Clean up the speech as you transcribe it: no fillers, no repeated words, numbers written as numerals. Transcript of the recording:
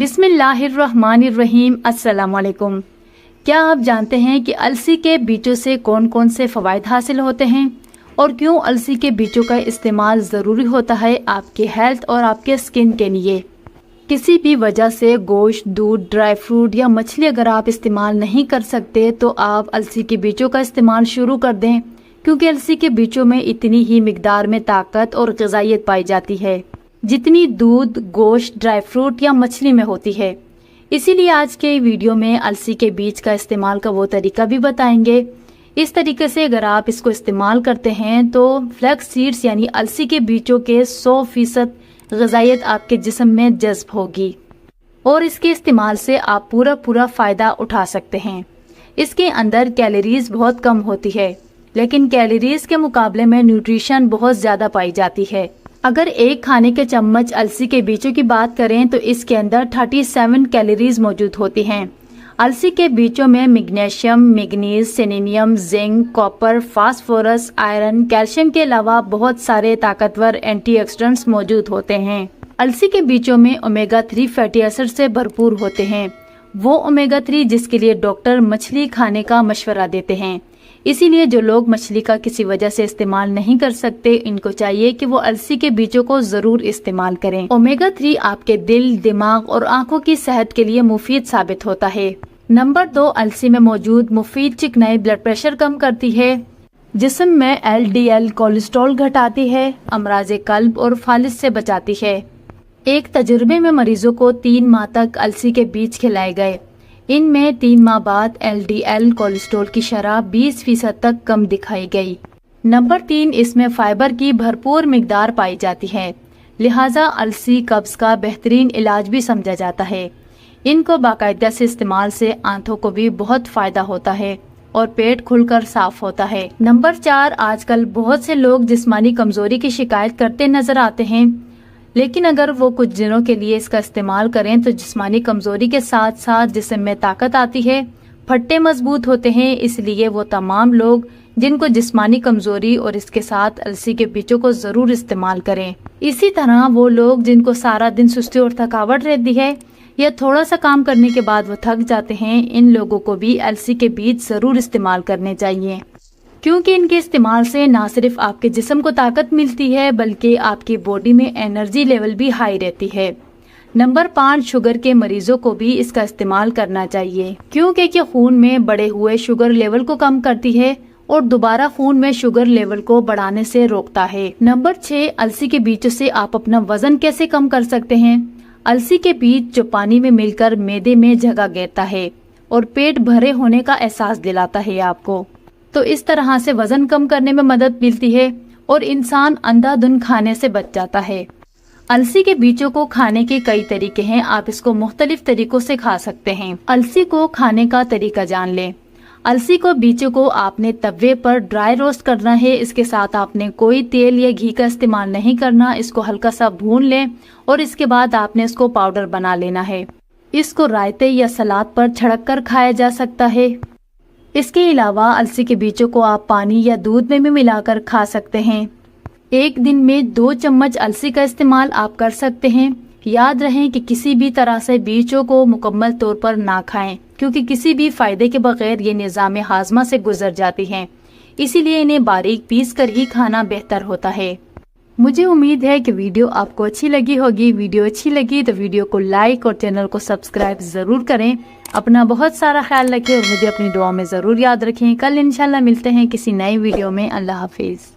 बिस्मिल्लाहिर्रहमानिर्रहीम। अस्सलाम वालेकुम। क्या आप जानते हैं कि अलसी के बीजों से कौन कौन से फ़वाइद हासिल होते हैं और क्यों अलसी के बीजों का इस्तेमाल ज़रूरी होता है आपके हेल्थ और आपके स्किन के लिए। किसी भी वजह से गोश्त, दूध, ड्राई फ्रूट या मछली अगर आप इस्तेमाल नहीं कर सकते तो आप अलसी के बीजों का इस्तेमाल शुरू कर दें, क्योंकि अलसी के बीजों में इतनी ही मिकदार में ताकत और ग़िज़ाइयत पाई जाती है जितनी दूध, गोश्त, ड्राई फ्रूट या मछली में होती है। इसीलिए आज के वीडियो में अलसी के बीज का इस्तेमाल का वो तरीका भी बताएंगे। इस तरीके से अगर आप इसको इस्तेमाल करते हैं तो फ्लैक्स सीड्स यानी अलसी के बीजों के 100% ग़िज़ाइयत आपके जिस्म में जज्ब होगी और इसके इस्तेमाल से आप पूरा फ़ायदा उठा सकते हैं। इसके अंदर कैलोरीज बहुत कम होती है, लेकिन कैलोरीज के मुकाबले में न्यूट्रिशन बहुत ज़्यादा पाई जाती है। अगर एक खाने के चम्मच अलसी के बीजों की बात करें तो इसके अंदर 37 कैलोरीज मौजूद होती हैं। अलसी के बीजों में magnesium, manganese, selenium, zinc, copper, phosphorus, iron, calcium के अलावा बहुत सारे ताकतवर एंटीऑक्सीडेंट्स मौजूद होते हैं। अलसी के बीजों में ओमेगा 3 फैटी एसिड से भरपूर होते हैं, वो ओमेगा 3 जिसके लिए डॉक्टर मछली खाने का मशवरा देते हैं। इसीलिए जो लोग मछली का किसी वजह से इस्तेमाल नहीं कर सकते, इनको चाहिए कि वो अलसी के बीजों को जरूर इस्तेमाल करें। ओमेगा 3 आपके दिल, दिमाग और आंखों की सेहत के लिए मुफीद साबित होता है। नंबर 2, अलसी में मौजूद मुफीद चिकनाई ब्लड प्रेशर कम करती है, जिस्म में LDL कोलेस्ट्रॉल घटाती है, अमराज कल्ब और फालिज से बचाती है। एक तजुर्बे में मरीजों को 3 माह तक अलसी के बीज खिलाए गए। इनमें 3 माह बाद LDL कोलेस्ट्रॉल की शरह 20% तक कम दिखाई गई। नंबर 3, इसमें फाइबर की भरपूर मिकदार पाई जाती है, लिहाजा अलसी कब्ज का बेहतरीन इलाज भी समझा जाता है। इनको बाकायदा से इस्तेमाल से आंतों को भी बहुत फायदा होता है और पेट खुलकर साफ होता है। नंबर 4, आजकल बहुत से लोग जिस्मानी कमजोरी की शिकायत करते नजर आते हैं, लेकिन अगर वो कुछ दिनों के लिए इसका इस्तेमाल करें तो जिस्मानी कमजोरी के साथ साथ जिस्म में ताकत आती है, फट्टे मजबूत होते हैं। इसलिए वो तमाम लोग जिनको जिस्मानी कमजोरी और इसके साथ अलसी के बीजों को जरूर इस्तेमाल करें। इसी तरह वो लोग जिनको सारा दिन सुस्ती और थकावट रहती है या थोड़ा सा काम करने के बाद वो थक जाते हैं, इन लोगों को भी अलसी के बीज जरूर इस्तेमाल करने चाहिए, क्योंकि इनके इस्तेमाल से ना सिर्फ आपके जिस्म को ताकत मिलती है बल्कि आपकी बॉडी में एनर्जी लेवल भी हाई रहती है। नंबर 5, शुगर के मरीजों को भी इसका इस्तेमाल करना चाहिए, क्योंकि ये खून में बढ़े हुए शुगर लेवल को कम करती है और दोबारा खून में शुगर लेवल को बढ़ाने से रोकता है। नंबर 6, अलसी के बीजों से आप अपना वजन कैसे कम कर सकते हैं। अलसी के बीज जो पानी में मिलकर मैदे में जगह घेरता है और पेट भरे होने का एहसास दिलाता है आपको, तो इस तरह से वजन कम करने में मदद मिलती है और इंसान अंधाधुंध खाने से बच जाता है। अलसी के बीजों को खाने के कई तरीके हैं, आप इसको मुख्तलिफ तरीकों से खा सकते हैं। अलसी को खाने का तरीका जान लें। अलसी को बीजों को आपने तवे पर ड्राई रोस्ट करना है। इसके साथ आपने कोई तेल या घी का इस्तेमाल नहीं करना। इसको हल्का सा भून लें और इसके बाद आपने इसको पाउडर बना लेना है। इसको रायते या सलाद पर छिड़क कर खाया जा सकता है। इसके अलावा अलसी के बीजों को आप पानी या दूध में भी मिलाकर खा सकते हैं। एक दिन में 2 चम्मच अलसी का इस्तेमाल आप कर सकते हैं। याद रहें कि किसी भी तरह से बीजों को मुकम्मल तौर पर ना खाएं, क्योंकि किसी भी फायदे के बगैर ये निज़ाम हाजमा से गुजर जाती हैं। इसीलिए इन्हें बारीक पीस कर ही खाना बेहतर होता है। मुझे उम्मीद है कि वीडियो आपको अच्छी लगी होगी। वीडियो अच्छी लगी तो वीडियो को लाइक और चैनल को सब्सक्राइब जरूर करें। अपना बहुत सारा ख्याल रखें और मुझे अपनी दुआ में जरूर याद रखें। कल इंशाल्लाह मिलते हैं किसी नई वीडियो में। अल्लाह हाफिज।